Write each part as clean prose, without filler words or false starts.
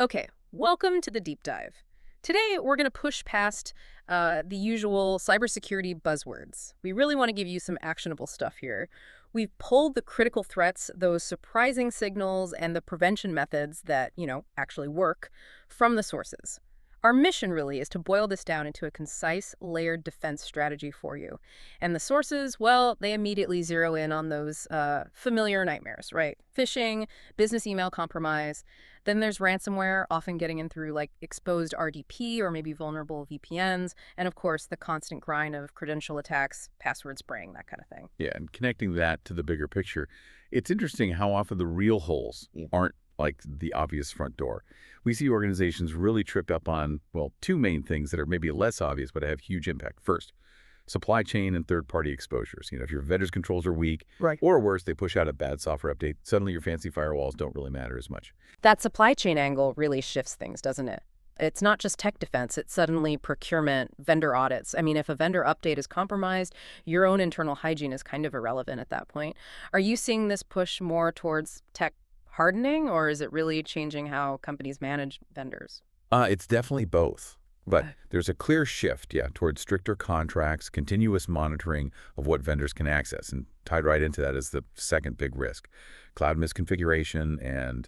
Okay, welcome to the deep dive. Today, we're going to push past the usual cybersecurity buzzwords. We really want to give you some actionable stuff here. We've pulled the critical threats, those surprising signals, and the prevention methods that, actually work from the sources. Our mission really is to boil this down into a concise, layered defense strategy for you. And the sources, well, they immediately zero in on those familiar nightmares, right? Phishing, business email compromise. Then there's ransomware, often getting in through like exposed RDP or maybe vulnerable VPNs. And of course, the constant grind of credential attacks, password spraying, that kind of thing. Yeah, and connecting that to the bigger picture, it's interesting how often the real holes aren't like the obvious front door. We see organizations really tripped up on, well, two main things that are maybe less obvious but have huge impact. First, supply chain and third-party exposures. If your vendor's controls are weak, Right. or worse, they push out a bad software update, suddenly your fancy firewalls don't really matter as much. That supply chain angle really shifts things, doesn't it? It's not just tech defense, it's suddenly procurement, vendor audits. I mean, if a vendor update is compromised, your own internal hygiene is kind of irrelevant at that point. Are you seeing this push more towards tech hardening, or is it really changing how companies manage vendors? It's definitely both. But Okay. there's a clear shift, yeah, towards stricter contracts, continuous monitoring of what vendors can access. And tied right into that is the second big risk, cloud misconfiguration and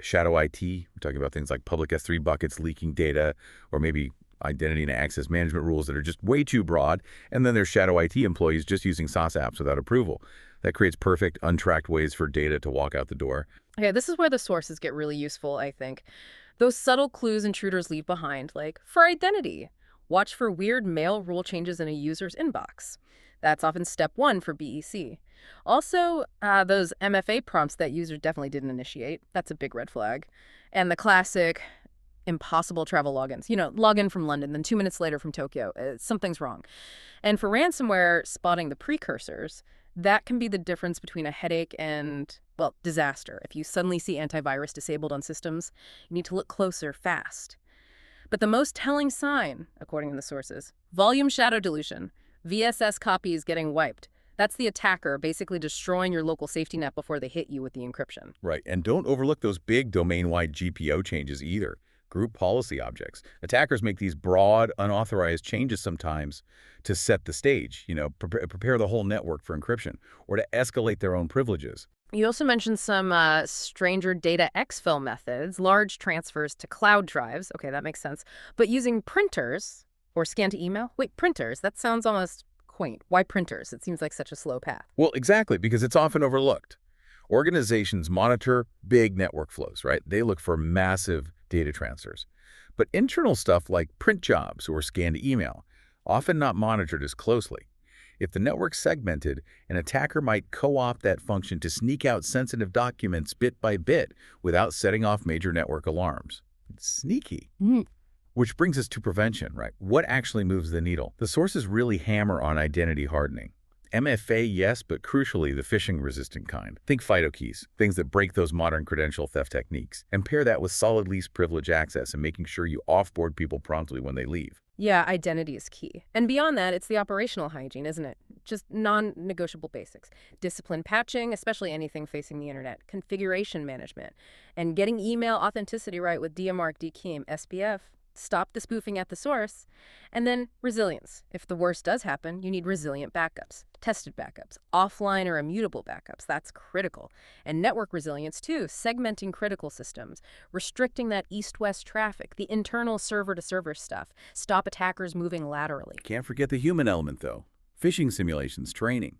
shadow IT. We're talking about things like public S3 buckets leaking data, or maybe identity and access management rules that are just way too broad. And then there's shadow IT employees just using SaaS apps without approval. That creates perfect, untracked ways for data to walk out the door. Okay, this is where the sources get really useful, I think. Those subtle clues intruders leave behind, like for identity. Watch for weird mail rule changes in a user's inbox. That's often step one for BEC. Also, those MFA prompts that users definitely didn't initiate. That's a big red flag. And the classic impossible travel logins. Log in from London, then 2 minutes later from Tokyo. Something's wrong. And for ransomware, spotting the precursors, that can be the difference between a headache and, well, disaster. If you suddenly see antivirus disabled on systems, you need to look closer fast. But the most telling sign, according to the sources, volume shadow dilution, VSS copies getting wiped. That's the attacker basically destroying your local safety net before they hit you with the encryption. Right. And don't overlook those big domain-wide GPO changes either. Group policy objects. Attackers make these broad, unauthorized changes sometimes to set the stage, prepare the whole network for encryption, or to escalate their own privileges. You also mentioned some stranger data exfil methods, large transfers to cloud drives. Okay, that makes sense. But using printers or scan to email? Wait, printers? That sounds almost quaint. Why printers? It seems like such a slow path. Well, exactly, because it's often overlooked. Organizations monitor big network flows, right? They look for massive data transfers. But internal stuff like print jobs or scanned email, often not monitored as closely. If the network's segmented, an attacker might co-opt that function to sneak out sensitive documents bit by bit without setting off major network alarms. It's sneaky. Which brings us to prevention, right? What actually moves the needle? The sources really hammer on identity hardening. MFA, yes, but crucially, the phishing-resistant kind. Think FIDO keys, things that break those modern credential theft techniques, and pair that with solid least privilege access and making sure you offboard people promptly when they leave. Yeah, identity is key. And beyond that, it's the operational hygiene, isn't it? Just non-negotiable basics. Discipline patching, especially anything facing the internet. Configuration management. And getting email authenticity right with DMARC, DKIM, SPF. Stop the spoofing at the source. And then resilience. If the worst does happen, you need resilient backups, tested backups, offline or immutable backups. That's critical. And network resilience too, segmenting critical systems, restricting that east-west traffic, the internal server-to-server stuff, stop attackers moving laterally. Can't forget the human element, though. Phishing simulations, training.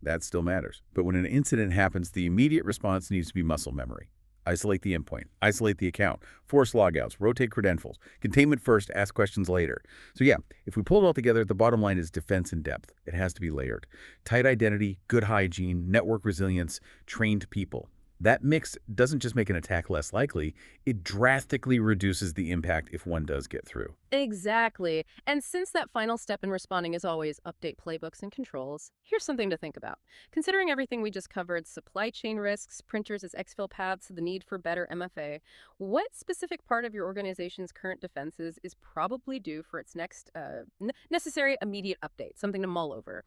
That still matters. But when an incident happens, the immediate response needs to be muscle memory. Isolate the endpoint, isolate the account, force logouts, rotate credentials, containment first, ask questions later. So yeah, if we pull it all together, the bottom line is defense in depth. It has to be layered. Tight identity, good hygiene, network resilience, trained people. That mix doesn't just make an attack less likely, it drastically reduces the impact if one does get through. Exactly. And since that final step in responding is always update playbooks and controls, here's something to think about. Considering everything we just covered, supply chain risks, printers as exfil paths, the need for better MFA, what specific part of your organization's current defenses is probably due for its next necessary immediate update, something to mull over?